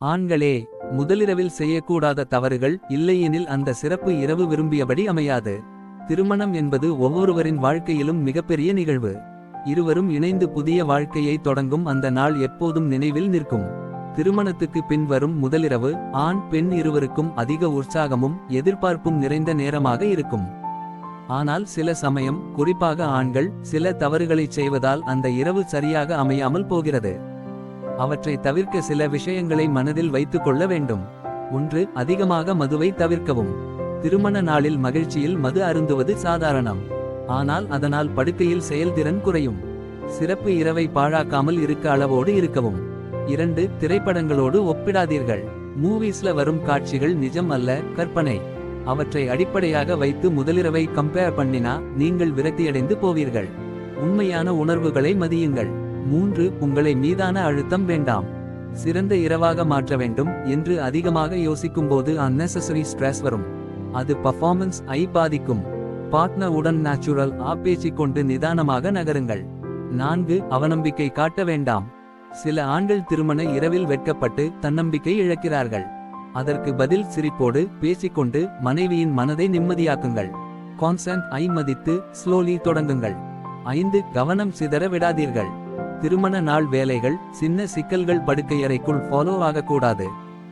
ஆண்களே, முதலிரவில் செய்யக்கூடாத தவறுகள் இல்லையெனில் அந்த சிறப்பு இரவு விரும்பியபடி அமையாது. திருமணம் என்பது ஒவ்வொருவரின் வாழ்க்கையிலும் மிகப்பெரிய நிகழ்வு. இருவரும் இணைந்து புதிய வாழ்க்கையை தொடங்கும் அந்த நாள் எப்போதும் நினைவில் நிற்கும். திருமணத்துக்கு பின் வரும் முதலிரவு ஆண் பெண் இருவருக்கும் அதிக உற்சாகமும் எதிர்பார்ப்பும் நிறைந்த நேரமாக இருக்கும். ஆனால் சில சமயம், குறிப்பாக ஆண்கள் சில தவறுகளைச் செய்வதால் அந்த இரவு சரியாக அமையாமல் போகிறது. அவற்றை தவிர்க்க சில விஷயங்களை மனதில் வைத்துக் கொள்ள வேண்டும். 1. அதிகமாக மதுவை தவிர்க்கவும். திருமண நாளில் மகிழ்ச்சியில் மது அருந்துவது சாதாரணம். ஆனால் அதனால் படுக்கையில் செயல்திறன் குறையும். சிறப்பு இரவை பாழாக்காமல் இருக்க அளவோடு இருக்கவும். 2. திரைப்படங்களோடு ஒப்பிடாதீர்கள். மூவிஸ்ல வரும் காட்சிகள் நிஜம் அல்ல, கற்பனை. அவற்றை அடிப்படையாக வைத்து முதலிரவை கம்பேர் பண்ணினா நீங்கள் விரக்தியடைந்து போவீர்கள். உண்மையான உணர்வுகளை மதியுங்கள். 3. உங்களை மீதான அழுத்தம் வேண்டாம். சிறந்த இரவாக மாற்ற வேண்டும் என்று அதிகமாக யோசிக்கும்போது unnecessary ஸ்ட்ரெஸ் வரும். அது பர்ஃபார்மன்ஸ் ஐ பாதிக்கும். பார்ட்னர் உடன் நேச்சுரல் பேசிக்கொண்டு நிதானமாக நகருங்கள். 4. அவநம்பிக்கை காட்ட வேண்டாம். சில ஆண்கள் திருமண இரவில் வெட்கப்பட்டு தன்னம்பிக்கை இழக்கிறார்கள். அதற்கு பதில் சிரிப்போடு பேசிக்கொண்டு மனைவியின் மனதை நிம்மதியாக்குங்கள். கான்சென்ட் ஐ மதித்து ஸ்லோலி தொடங்குங்கள். 5. கவனம் சிதற விடாதீர்கள். திருமண நாள் வேலைகள் சின்ன சிக்கல்கள் படுக்கையறைக்குள் ஃபாலோ ஆகக்கூடாது.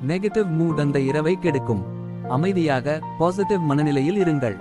நெகட்டிவ் மூட் அந்த இரவை கெடுக்கும். அமைதியாக பாசிட்டிவ் மனநிலையில் இருங்கள்.